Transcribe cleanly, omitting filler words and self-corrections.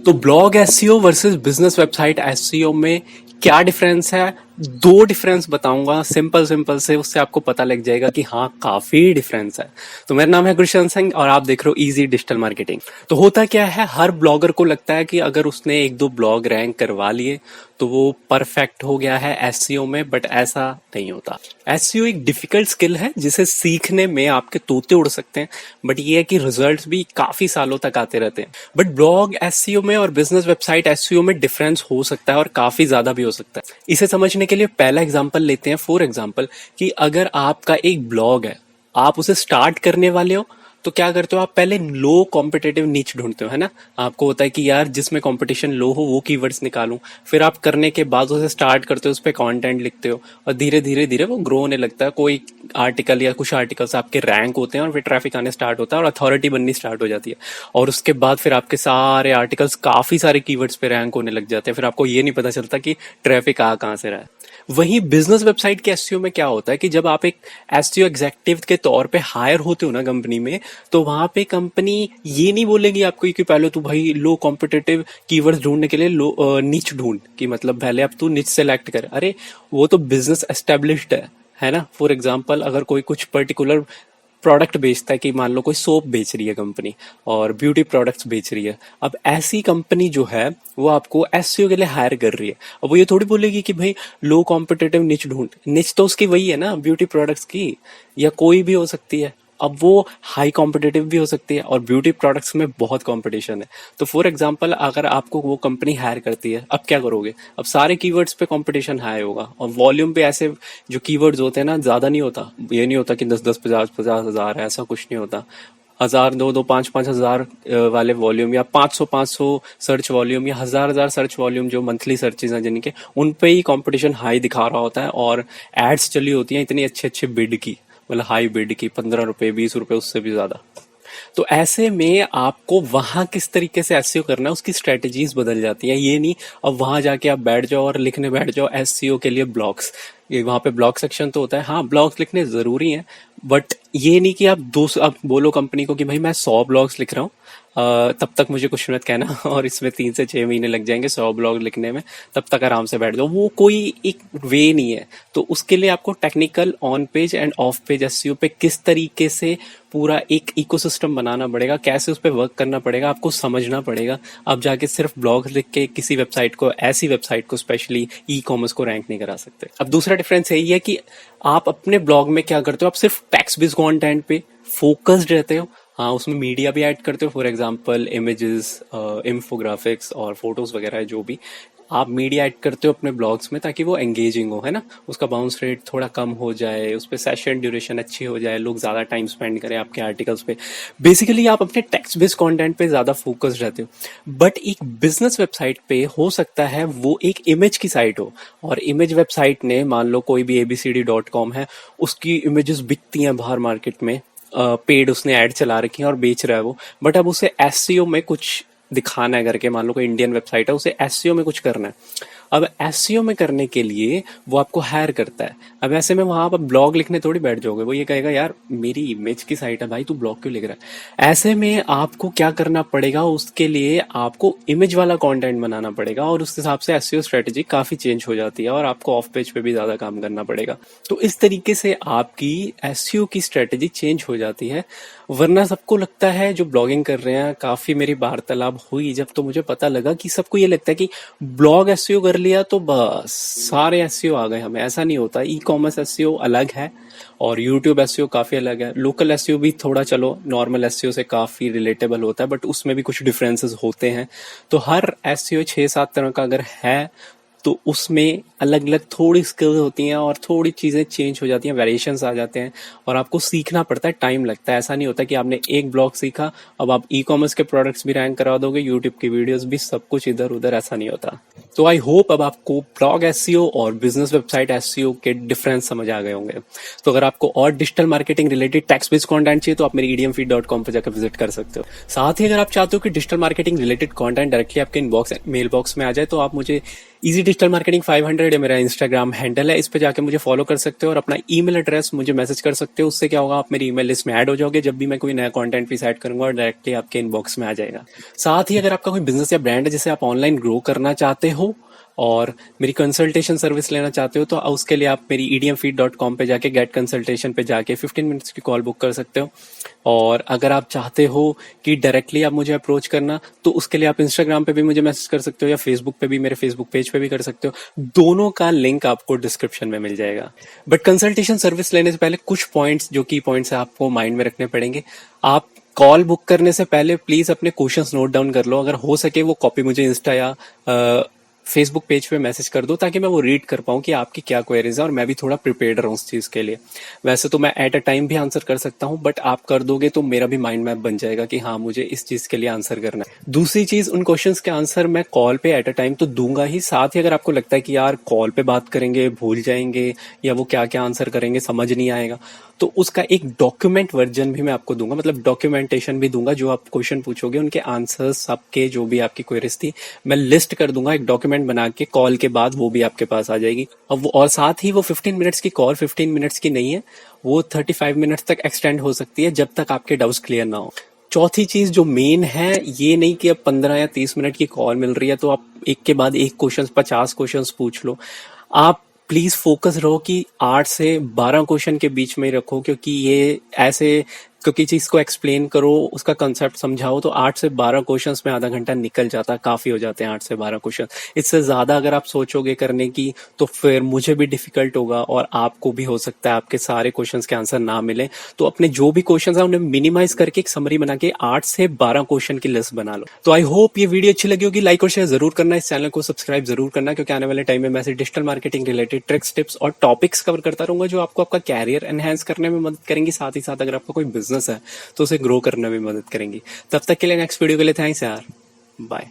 तो blog SEO versus business website SEO में क्या डिफरेंस है? दो डिफरेंस बताऊंगा सिंपल सिंपल से, उससे आपको पता लग जाएगा कि हाँ काफी डिफरेंस है। तो मेरा नाम है गुरशन सिंह और आप देख रहे हो इजी डिजिटल मार्केटिंग। तो होता क्या है, हर ब्लॉगर को लगता है कि अगर उसने एक दो ब्लॉग रैंक करवा लिए तो वो परफेक्ट हो गया है एसईओ में, बट ऐसा नहीं होता। एसईओ एक डिफिकल्ट स्किल है जिसे सीखने में आपके तोते उड़ सकते हैं, बट ये है कि रिजल्ट्स भी काफी सालों तक आते रहते हैं। बट ब्लॉग एसईओ में और बिजनेस वेबसाइट एसईओ में डिफरेंस हो सकता है और काफी ज्यादा भी हो सकता है। इसे समझने के लिए पहला एग्जांपल लेते हैं। फॉर एग्जांपल कि अगर आपका एक ब्लॉग है, आप उसे स्टार्ट करने वाले हो, तो क्या करते हो आप? पहले लो कॉम्पिटेटिव नीच ढूंढते हो, है ना। आपको होता है कि यार जिसमें कंपटीशन लो हो वो कीवर्ड्स निकालूं। फिर आप करने के बाद उसे स्टार्ट करते हो, उस पर कंटेंट लिखते हो और धीरे धीरे धीरे वो ग्रो होने लगता है। कोई आर्टिकल या कुछ आर्टिकल्स आपके रैंक होते हैं और फिर ट्रैफिक आने स्टार्ट होता है और अथॉरिटी बननी स्टार्ट हो जाती है। और उसके बाद फिर आपके सारे आर्टिकल्स काफी सारे कीवर्ड्स पे रैंक होने लग जाते हैं। फिर आपको ये नहीं पता चलता कि ट्रैफिक आ कहाँ से रहा है। वहीं बिजनेस वेबसाइट के एसईओ में क्या होता है कि जब आप एक एसईओ एग्जेक्टिव के तौर पे हायर होते हो ना कंपनी में, तो वहां पे कंपनी ये नहीं बोलेगी आपको कि पहले तू भाई लो कॉम्पिटिटिव कीवर्ड्स ढूंढने के लिए लो निच ढूंढ, कि मतलब पहले अब तू निच सेलेक्ट कर। अरे वो तो बिजनेस एस्टेब्लिश्ड है ना। फॉर एग्जाम्पल अगर कोई कुछ पर्टिकुलर प्रोडक्ट बेचता है, कि मान लो कोई सोप बेच रही है कंपनी और ब्यूटी प्रोडक्ट्स बेच रही है, अब ऐसी कंपनी जो है वो आपको एसईओ के लिए हायर कर रही है। अब वो ये थोड़ी बोलेगी कि भाई लो कॉम्पिटिटिव निच ढूंढ। निच तो उसकी वही है ना, ब्यूटी प्रोडक्ट्स की, या कोई भी हो सकती है। अब वो हाई कॉम्पिटिटिव भी हो सकती है और ब्यूटी प्रोडक्ट्स में बहुत कंपटीशन है। तो फॉर एग्जांपल अगर आपको वो कंपनी हायर करती है, अब क्या करोगे? अब सारे कीवर्ड्स पे कंपटीशन हाई होगा और वॉल्यूम पे ऐसे जो कीवर्ड्स होते हैं ना, ज्यादा नहीं होता। ये नहीं होता कि 10-10, 50-50 हजार, ऐसा कुछ नहीं होता। 1000, 2-2, 5-5 हजार वाले वॉल्यूम, या 500-500 सर्च वॉल्यूम, या 1000-1000 सर्च वॉल्यूम जो मंथली सर्चेज हैं जिनके, उन पे ही कंपटीशन हाई दिखा रहा होता है और एड्स चली होती हैं इतनी अच्छे अच्छे बिड की, मतलब हाई बिड की, 15 रुपए, 20 रुपए, उससे भी ज्यादा। तो ऐसे में आपको वहां किस तरीके से एसईओ करना है उसकी स्ट्रेटजीज बदल जाती हैं। ये नहीं अब वहां जाके आप बैठ जाओ और लिखने बैठ जाओ एसईओ के लिए ब्लॉग्स। ये वहां पे ब्लॉग सेक्शन तो होता है, हाँ ब्लॉग्स लिखने जरूरी हैं, बट ये नहीं कि आप बोलो कंपनी को कि भाई मैं 100 ब्लॉग्स लिख रहा हूँ, तब तक मुझे कुछ मत कहना और इसमें 3 से 6 महीने लग जाएंगे 100 ब्लॉग लिखने में, तब तक आराम से बैठ जाओ। वो कोई एक वे नहीं है। तो उसके लिए आपको technical on page end of page SEO पे किस तरीके से पूरा एक इकोसिस्टम बनाना पड़ेगा, कैसे उस पर वर्क करना पड़ेगा, आपको समझना पड़ेगा। आप जाके सिर्फ ब्लॉग लिख के किसी वेबसाइट को, ऐसी वेबसाइट को स्पेशली ई कॉमर्स को रैंक नहीं करा सकते। अब दूसरा डिफरेंस यही है कि आप अपने ब्लॉग में क्या करते हो, आप सिर्फ टेक्स्ट बेस्ड कंटेंट पे फोकस्ड रहते हो। हाँ उसमें मीडिया भी ऐड करते हो, फॉर एग्जांपल इमेजेस, इंफोग्राफिक्स और फोटोज वगैरह, जो भी आप मीडिया ऐड करते हो अपने ब्लॉग्स में ताकि वो एंगेजिंग हो, है ना। उसका बाउंस रेट थोड़ा कम हो जाए, उस पर सेशन ड्यूरेशन अच्छी हो जाए, लोग ज्यादा टाइम स्पेंड करें आपके आर्टिकल्स पे। बेसिकली आप अपने टेक्स्ट बेस्ड कंटेंट पे ज्यादा फोकस्ड रहते हो। बट एक बिजनेस वेबसाइट पे हो सकता है वो एक इमेज की साइट हो, और इमेज वेबसाइट ने, मान लो कोई भी abcd.com है, उसकी इमेजेस बिकती हैं बाहर मार्केट में, पेड उसने ऐड चला रखी है और बेच रहा है वो। बट अब उसे एसईओ में कुछ दिखाना है करके, मान लो कोई इंडियन वेबसाइट है, उसे एसईओ में कुछ करना है। अब एसईओ में करने के लिए वो आपको हायर करता है। अब ऐसे में वहां आप ब्लॉग लिखने थोड़ी बैठ जाओगे, वो ये कहेगा यार मेरी इमेज की साइट है भाई, तू ब्लॉग क्यों लिख रहा है। ऐसे में आपको क्या करना पड़ेगा, उसके लिए आपको इमेज वाला कंटेंट बनाना पड़ेगा और उस हिसाब से एसईओ स्ट्रेटेजी काफी चेंज हो जाती है और आपको ऑफ पेज पे भी ज्यादा काम करना पड़ेगा। तो इस तरीके से आपकी एसईओ की स्ट्रेटेजी चेंज हो जाती है। वरना सबको लगता है, जो ब्लॉगिंग कर रहे हैं, काफी मेरी वार्तालाप हुई जब, तो मुझे पता लगा कि सबको ये लगता है कि ब्लॉग एसईओ कर लिया तो बस सारे एसईओ आ गए हमें। ऐसा नहीं होता। ई कॉमर्स एसईओ अलग है और यूट्यूब एसईओ काफी अलग है। लोकल एसईओ भी थोड़ा, चलो नॉर्मल एसईओ से काफी रिलेटेबल होता है, बट उसमें भी कुछ डिफरेंसेस होते हैं। तो हर एसईओ 6-7 तरह का अगर है तो उसमें अलग अलग थोड़ी स्किल्स होती हैं और थोड़ी चीजें चेंज हो जाती हैं, वेरिएशंस आ जाते हैं और आपको सीखना पड़ता है, टाइम लगता है। ऐसा नहीं होता कि आपने एक ब्लॉग सीखा अब आप ई कॉमर्स के प्रोडक्ट्स भी रैंक करा दोगे, यूट्यूब की वीडियोस भी, सब कुछ इधर उधर, ऐसा नहीं होता। तो आई होप अब आपको ब्लॉग एसईओ और बिजनेस वेबसाइट एसईओ के डिफरेंस समझ आ गए होंगे। तो अगर आपको और digital marketing related text based content चाहिए तो आप मेरी EDMFeed.com पर जाकर विजिट कर सकते हो। साथ ही अगर आप चाहते हो कि digital marketing related content directly आपके इनबॉक्स, मेल बॉक्स में आ जाए, तो आप मुझे इजी डिजिटल मार्केटिंग 500 ये मेरा इंस्टाग्राम हैंडल है, इस पे जाके मुझे फॉलो कर सकते हो और अपना ईमेल एड्रेस मुझे मैसेज कर सकते हो। उससे क्या होगा, आप मेरी ईमेल लिस्ट में ऐड हो जाओगे, जब भी मैं कोई नया कंटेंट भी सेट करूंगा और डायरेक्टली आपके इनबॉक्स में आ जाएगा। साथ ही अगर आपका कोई बिजनेस या ब्रांड है जिसे आप ऑनलाइन ग्रो करना चाहते हो और मेरी कंसल्टेशन सर्विस लेना चाहते हो, तो उसके लिए आप मेरी edmfeed.com पे जाके गेट कंसल्टेशन पे जाके 15 मिनट्स की कॉल बुक कर सकते हो। और अगर आप चाहते हो कि डायरेक्टली आप मुझे अप्रोच करना, तो उसके लिए आप इंस्टाग्राम पे भी मुझे मैसेज कर सकते हो या फेसबुक पे भी, मेरे फेसबुक पेज पे भी कर सकते हो। दोनों का लिंक आपको डिस्क्रिप्शन में मिल जाएगा। बट कंसल्टेशन सर्विस लेने से पहले कुछ पॉइंट्स, जो की पॉइंट्स है, आपको माइंड में रखने पड़ेंगे। आप कॉल बुक करने से पहले प्लीज अपने क्वेश्चंस नोट डाउन कर लो। अगर हो सके वो कॉपी मुझे इंस्टा या फेसबुक पेज पे मैसेज कर दो, ताकि मैं वो रीड कर पाऊँ कि आपकी क्या क्वेरीज है और मैं भी थोड़ा प्रिपेयर्ड रहूँ उस चीज़ के लिए। वैसे तो मैं एट अ टाइम भी आंसर कर सकता हूँ, बट आप कर दोगे तो मेरा भी माइंड मैप बन जाएगा कि हाँ, मुझे इस चीज़ के लिए आंसर करना है। दूसरी चीज़, उन क्वेश्चंस के आंसर मैं कॉल पे एट अ टाइम तो दूंगा ही, साथ ही अगर आपको लगता है कि यार कॉल पे बात करेंगे भूल जाएंगे या वो क्या क्या आंसर करेंगे समझ नहीं आएगा, तो उसका एक डॉक्यूमेंट वर्जन भी मैं आपको दूंगा, मतलब डॉक्यूमेंटेशन भी दूंगा। जो आप क्वेश्चन पूछोगे उनके आंसर्स सबके, जो भी आपकी क्वेरीज थी, मैं लिस्ट कर दूंगा एक डॉक्यूमेंट बना के, कॉल के बाद वो भी आपके पास आ जाएगी। अब और साथ ही वो 15 मिनट्स की कॉल 15 मिनट्स की नहीं है, वो 35 मिनट्स तक एक्सटेंड हो सकती है, जब तक आपके डाउट्स क्लियर ना हो। चौथी चीज जो मेन है, ये नहीं कि अब 15 या 30 मिनट की कॉल मिल रही है तो आप एक के बाद एक क्वेश्चन 50 क्वेश्चन पूछ लो। आप प्लीज फोकस रहो कि 8 से 12 क्वेश्चन के बीच में ही रखो, क्योंकि ये ऐसे, क्योंकि चीज को एक्सप्लेन करो, उसका कंसेप्ट समझाओ, तो 8 से 12 क्वेश्चंस में आधा घंटा निकल जाता है, काफी हो जाते हैं 8 से 12 क्वेश्चन। इससे ज्यादा अगर आप सोचोगे करने की तो फिर मुझे भी डिफिकल्ट होगा और आपको भी हो सकता है आपके सारे क्वेश्चंस के आंसर ना मिले। तो अपने जो भी क्वेश्चंस है उन्हें मिनिमाइज करके एक समरी बना के 8 से 12 क्वेश्चन की लिस्ट बना लो। तो आई होप ये वीडियो अच्छी लगी होगी। लाइक और शेयर जरूर करना, इस चैनल को सब्सक्राइब जरूर करना, क्योंकि आने वाले टाइम में मैं digital marketing related tricks, tips और टॉपिक्स कवर करता रहूंगा, जो आपको आपका कैरियर एनहेंस करने में मदद करेंगी। साथ ही साथ अगर आपका कोई बिजनेस है तो उसे ग्रो करने में मदद करेंगी। तब तक के लिए नेक्स्ट वीडियो के लिए थैंक्स यार, बाय।